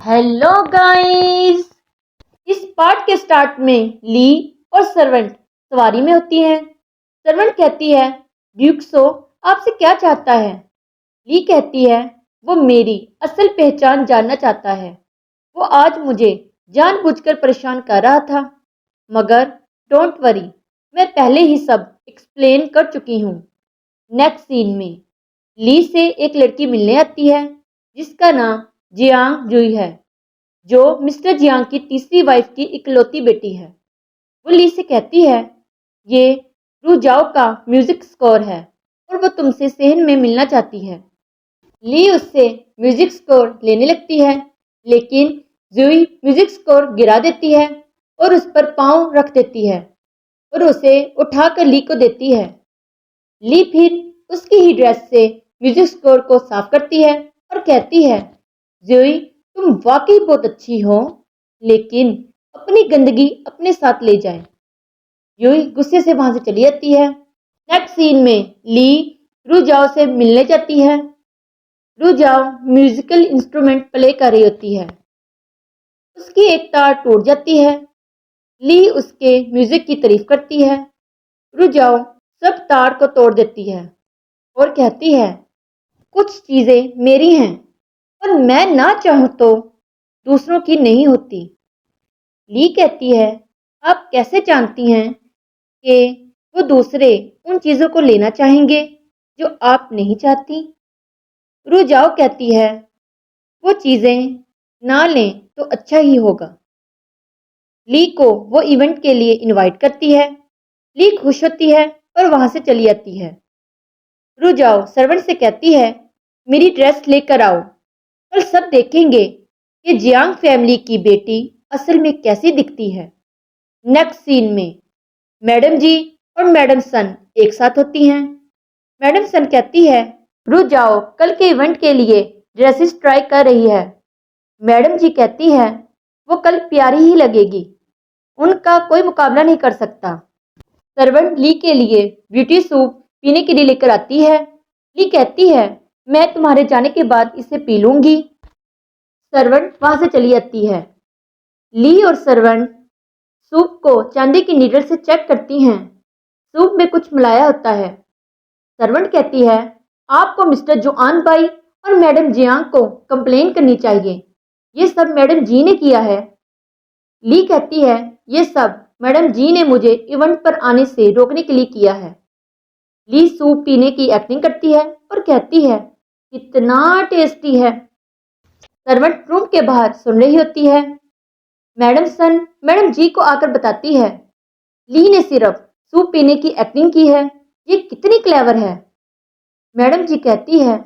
Hello guys. इस part के start में ली और सर्वेंट सवारी में होती हैं। सर्वेंट कहती है, ड्यूक्सो आपसे क्या चाहता है? ली कहती है, वो मेरी असल पहचान जानना चाहता है। वो आज मुझे जानबूझकर परेशान कर रहा था, मगर डोंट वरी, मैं पहले ही सब एक्सप्लेन कर चुकी हूँ। नेक्स्ट सीन में ली से एक लड़की मिलने आती है जिसका नाम जियांग जुई है, जो मिस्टर जियांग की तीसरी वाइफ की इकलौती बेटी है। वो ली से कहती है, ये रू जाओ का म्यूजिक स्कोर है और वो तुमसे सहन में मिलना चाहती है। ली उससे म्यूजिक स्कोर लेने लगती है, लेकिन जुई म्यूजिक स्कोर गिरा देती है और उस पर पाँव रख देती है और उसे उठाकर ली को देती है। ली फिर उसकी ही ड्रेस से म्यूजिक स्कोर को साफ करती है और कहती है, जोई तुम वाकई बहुत अच्छी हो, लेकिन अपनी गंदगी अपने साथ ले जाए। यूई गुस्से से वहां से चली जाती है। नेक्स्ट सीन में ली रुजाओ से मिलने जाती है। रुजाओ म्यूजिकल इंस्ट्रूमेंट प्ले कर रही होती है। उसकी एक तार टूट जाती है। ली उसके म्यूजिक की तारीफ करती है। रुजाओ सब तार को तोड़ देती है और कहती है, कुछ चीजें मेरी हैं और मैं ना चाहूं तो दूसरों की नहीं होती। ली कहती है, आप कैसे जानती हैं कि वो दूसरे उन चीजों को लेना चाहेंगे जो आप नहीं चाहती? रुजाओ कहती है, वो चीजें ना लें तो अच्छा ही होगा। ली को वो इवेंट के लिए इनवाइट करती है। ली खुश होती है और वहां से चली जाती है। रुजाओ सर्वेंट से कहती है, मेरी ड्रेस लेकर आओ, कल सब देखेंगे कि जियांग फैमिली की बेटी असल में कैसी दिखती है। नेक्स्ट सीन में मैडम जी और मैडम सन एक साथ होती हैं। मैडम सन कहती है, रुक जाओ, कल के इवेंट के लिए ड्रेसेस ट्राई कर रही है। मैडम जी कहती है, वो कल प्यारी ही लगेगी, उनका कोई मुकाबला नहीं कर सकता। सर्वेंट ली के लिए ब्यूटी सूप पीने के लिए लेकर आती है। ली कहती है, मैं तुम्हारे जाने के बाद इसे पी लूंगी। सर्वेंट वहां से चली जाती है। ली और सर्वेंट सूप को चांदी की नीडल से चेक करती हैं। सूप में कुछ मिलाया होता है। सर्वेंट कहती है, आपको मिस्टर जोआन बाई और मैडम जियांग को कंप्लेन करनी चाहिए, ये सब मैडम जी ने किया है। ली कहती है, ये सब मैडम जी ने मुझे इवेंट पर आने से रोकने के लिए किया है। ली सूप पीने की एक्टिंग करती है और कहती है, कितना टेस्टी है। सर्वेंट रूम के बाहर सुन रही होती है। मैडम सन मैडम जी को आकर बताती है, ली ने सिर्फ सूप पीने की एक्टिंग की है, ये कितनी क्लेवर है। मैडम जी कहती है,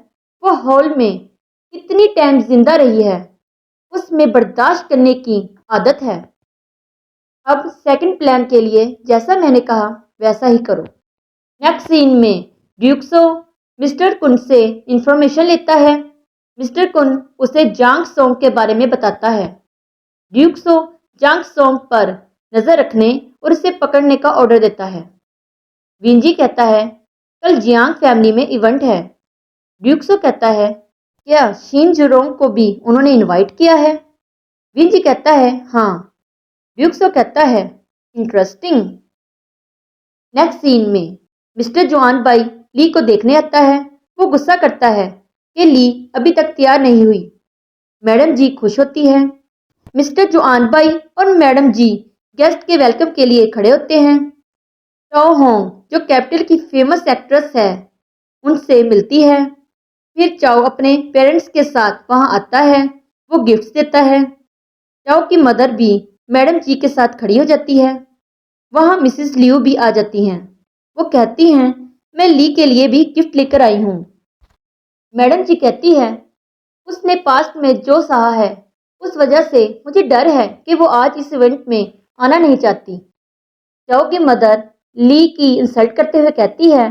वो हॉल में कितनी टाइम जिंदा रही है, उसमें बर्दाश्त करने की आदत है। अब सेकंड प्लान के लिए जैसा मैंने कहा वैसा ही करो। नेक्स्ट सीन में ड्यूक्सो मिस्टर कुन से इंफॉर्मेशन लेता है। मिस्टर कुन उसे जांग सोंग के बारे में बताता है। ड्यूक्सो जांग सोंग पर नजर रखने और उसे पकड़ने का ऑर्डर देता है। विंजी कहता है, कल जियांग फैमिली में इवेंट है। ड्यूक्सो कहता है, क्या शीन जुरोंग को भी उन्होंने इनवाइट किया है? विंजी कहता है, हाँ। ड्यूक्सो कहता है, इंटरेस्टिंग। नेक्स्ट सीन में मिस्टर जोआन बाई ली को देखने आता है। वो गुस्सा करता है कि ली अभी तक तैयार नहीं हुई। मैडम जी खुश होती है। मिस्टर जोआन बाई और मैडम जी गेस्ट के वेलकम के लिए खड़े होते हैं। टो होंग जो कैपिटल की फेमस एक्ट्रेस है, उनसे मिलती है। फिर चाओ अपने पेरेंट्स के साथ वहां आता है। वो गिफ्ट्स देता है। चाओ की मदर भी मैडम जी के साथ खड़ी हो जाती है। वहां मिसेस लियू भी आ जाती हैं। वो कहती हैं, मैं ली के लिए भी गिफ्ट लेकर आई हूँ। मैडम जी कहती है, उसने पास्ट में जो सहा है उस वजह से मुझे डर है कि वो आज इस इवेंट में आना नहीं चाहती। चाओ की मदर ली की इंसल्ट करते हुए कहती है,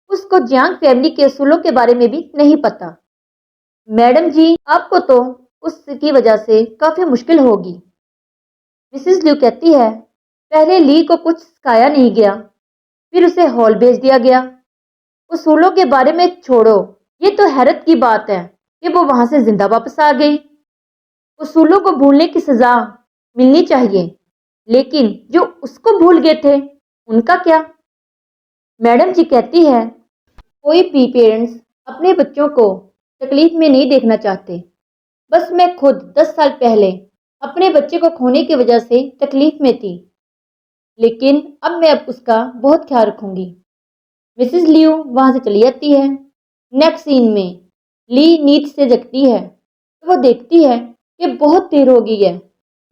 उसको जियांग फैमिली के असूलों के बारे में भी नहीं पता। मैडम जी आपको तो उसकी वजह से काफी मुश्किल होगी। मिसेस लियू कहती है, पहले ली को कुछ सिखाया नहीं गया, फिर उसे हॉल भेज दिया गया। उसूलों के बारे में छोड़ो, ये तो हैरत की बात है कि वो वहां से जिंदा वापस आ गई। उसूलों को भूलने की सजा मिलनी चाहिए, लेकिन जो उसको भूल गए थे उनका क्या? मैडम जी कहती है, कोई भी पेरेंट्स अपने बच्चों को तकलीफ में नहीं देखना चाहते। बस मैं खुद 10 साल पहले अपने बच्चे को खोने की वजह से तकलीफ में थी, लेकिन अब उसका बहुत ख्याल रखूंगी। मिसेस लियू वहां से चली जाती है। नेक्स्ट सीन में ली नींद से जगती है तो वो देखती है कि बहुत देर हो गई है।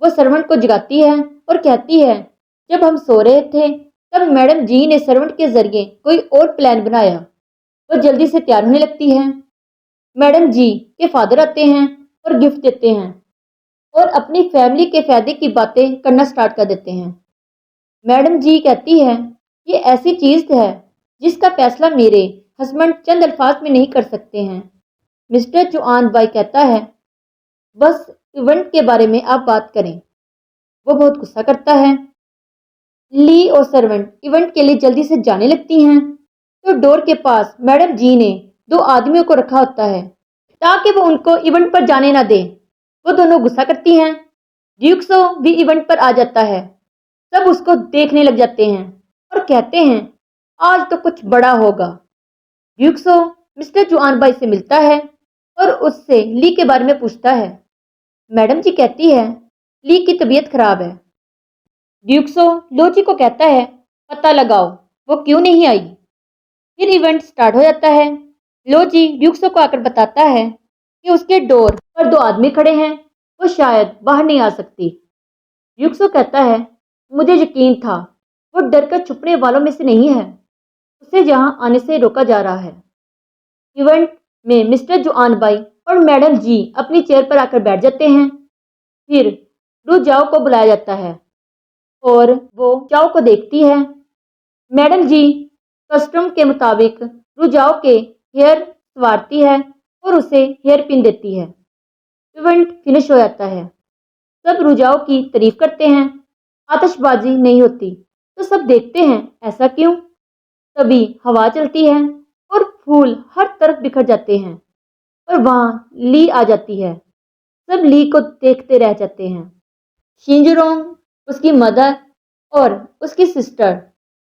वो सर्वेंट को जगाती है और कहती है, जब हम सो रहे थे तब मैडम जी ने सर्वेंट के जरिए कोई और प्लान बनाया। वो जल्दी से तैयार होने लगती है। मैडम जी के फादर आते हैं और गिफ्ट देते हैं और अपनी फैमिली के फायदे की बातें करना स्टार्ट कर देते हैं। मैडम जी कहती है, ये ऐसी चीज है जिसका फैसला मेरे हस्बैंड चंद अल्फाज में नहीं कर सकते हैं। मिस्टर जोआन बाई कहता है, बस इवेंट के बारे में आप बात करें। वो बहुत गुस्सा करता है। ली और सर्वेंट इवेंट के लिए जल्दी से जाने लगती हैं तो डोर के पास मैडम जी ने दो आदमियों को रखा होता है ताकि वो उनको इवेंट पर जाने ना दे। वो दोनों गुस्सा करती हैं। ड्यूक्सो भी इवेंट पर आ जाता है। सब उसको देखने लग जाते हैं और कहते हैं, आज तो कुछ बड़ा होगा। ड्यूक्सो मिस्टर जुआनबाई से मिलता है और उससे ली के बारे में पूछता है। मैडम जी कहती है, ली की तबीयत खराब है। ड्यूक्सो लोची को कहता है, पता लगाओ वो क्यों नहीं आई। फिर इवेंट स्टार्ट हो जाता है। लोची ड्यूक्सो को आकर बताता है कि उसके डोर पर दो आदमी खड़े हैं, वो शायद बाहर नहीं आ सकती। ड्यूक्सो कहता है, मुझे यकीन था, वो डर कर छुपने वालों में से नहीं है। उसे यहाँ आने से रोका जा रहा है। इवेंट में मिस्टर जोआन बाई और मैडम जी अपनी चेयर पर आकर बैठ जाते हैं। फिर रू जाओ को बुलाया जाता है और वो जाओ को देखती है। मैडम जी कस्टम के मुताबिक रू जाओ के हेयर संवारती है और उसे हेयर पिन देती है। इवेंट फिनिश हो जाता है। सब रुझाव की तारीफ करते हैं। आतिशबाजी नहीं होती तो सब देखते हैं, ऐसा क्यों? तभी हवा चलती है और फूल हर तरफ बिखर जाते हैं और वहां ली आ जाती है। सब ली को देखते रह जाते हैं। शिंजरोंग, उसकी मदर और उसकी सिस्टर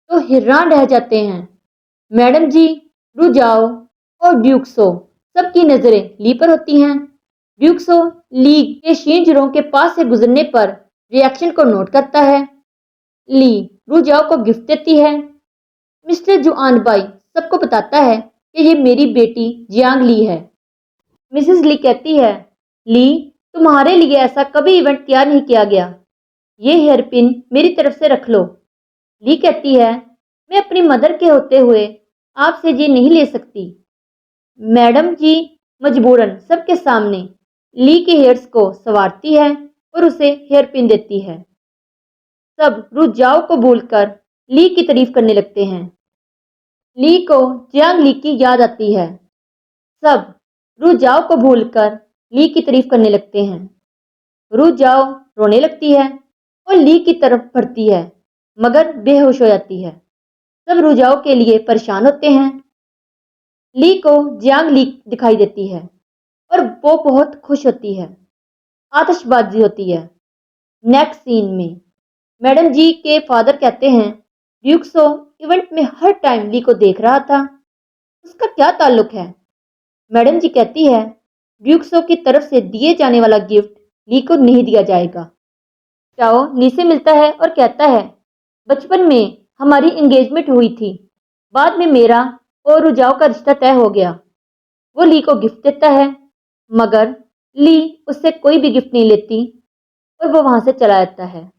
तो हैरान रह जाते हैं। मैडम जी, रुजाओ और ड्यूक्सो सबकी नजरें ली पर होती हैं। ड्यूक्सो ली के शिंजरोंग के पास से गुजरने पर रिएक्शन को नोट करता है। ली रुजाओ को गिफ्ट देती है। मिस्टर जुआनबाई सबको बताता है कि ये मेरी बेटी जियांग ली है। मिसेस ली कहती है, ली, तुम्हारे लिए ऐसा कभी इवेंट तैयार नहीं किया गया। ये हेयर पिन मेरी तरफ से रख लो। ली कहती है, मैं अपनी मदर के होते हुए आपसे ये नहीं ले सकती। मैडम जी मजबूरन सबके सामने ली के हेयर्स को संवारती है और उसे हेयर पिन देती है। सब रुझाव को भूलकर ली की तारीफ करने लगते हैं। ली को जियांग ली की याद आती है। सब रुझाव को भूलकर ली की तारीफ करने लगते हैं। रुझाव रोने लगती है और ली की तरफ बढ़ती है, मगर बेहोश हो जाती है। सब रुझाव के लिए परेशान होते हैं। ली को जियांग ली दिखाई देती है और वो बहुत खुश होती है। आतिशबाजी होती है। नेक्स्ट सीन में मैडम जी के फादर कहते हैं, ड्यूक्सो इवेंट में हर टाइम ली को देख रहा था, उसका क्या ताल्लुक है? मैडम जी कहती है, ड्यूक्सो की तरफ से दिए जाने वाला गिफ्ट ली को नहीं दिया जाएगा। चाओ ली से मिलता है और कहता है, बचपन में हमारी एंगेजमेंट हुई थी, बाद में मेरा और रुझाव का रिश्ता तय हो गया। वो ली को गिफ्ट देता है, मगर ली उससे कोई भी गिफ्ट नहीं लेती और वो वहां से चला जाता है।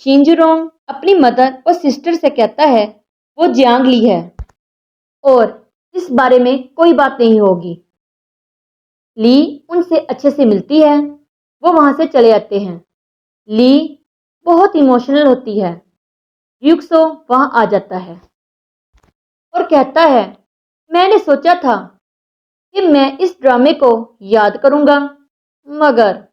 शिंजुरोंग अपनी मदर और सिस्टर से कहता है, वो जियांग ली है और इस बारे में कोई बात नहीं होगी। ली उनसे अच्छे से मिलती है। वो वहां से चले जाते हैं। ली बहुत इमोशनल होती है। ड्यूक्सो वहां आ जाता है और कहता है, मैंने सोचा था कि मैं इस ड्रामे को याद करूंगा, मगर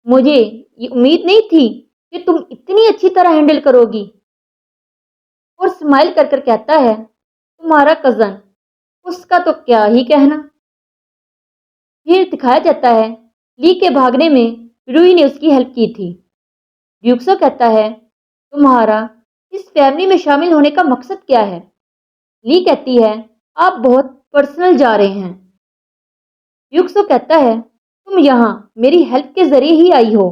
मुझे ये उम्मीद नहीं थी कि तुम इतनी अच्छी तरह हैंडल करोगी। और स्माइल कर कर कहता है, तुम्हारा कजन, उसका तो क्या ही कहना। फिर दिखाया जाता है ली के भागने में रूही ने उसकी हेल्प की थी। ड्यूक्सो कहता है, तुम्हारा इस फैमिली में शामिल होने का मकसद क्या है? ली कहती है, आप बहुत पर्सनल जा रहे हैं। ड्यूक्सो कहता है, तुम यहाँ मेरी हेल्प के जरिए ही आई हो।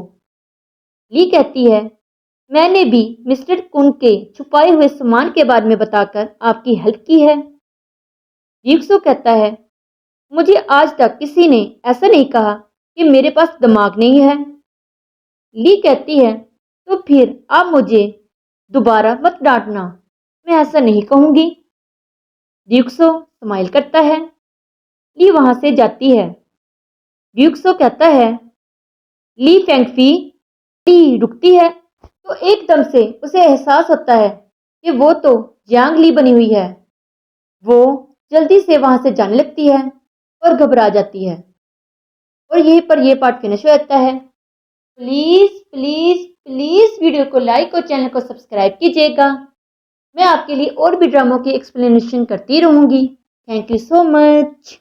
ली कहती है, मैंने भी मिस्टर कुन के छुपाए हुए सामान के बारे में बताकर आपकी हेल्प की है। ड्यूक्सो कहता है, मुझे आज तक किसी ने ऐसा नहीं कहा कि मेरे पास दिमाग नहीं है। ली कहती है, तो फिर आप मुझे दोबारा मत डांटना, मैं ऐसा नहीं कहूंगी। ड्यूक्सो स्माइल करता है। ली वहां से जाती है। ड्यूक्सो कहता है, ली फेंगफी। ली रुकती है तो एकदम से उसे एहसास होता है कि वो तो जियांग ली बनी हुई है। वो जल्दी से वहां से जाने लगती है और घबरा जाती है। और यहीं पर ये पार्ट फिनिश हो जाता है। प्लीज प्लीज प्लीज वीडियो को लाइक और चैनल को सब्सक्राइब कीजिएगा। मैं आपके लिए और भी ड्रामों की एक्सप्लेनेशन करती रहूंगी। Thank you so much.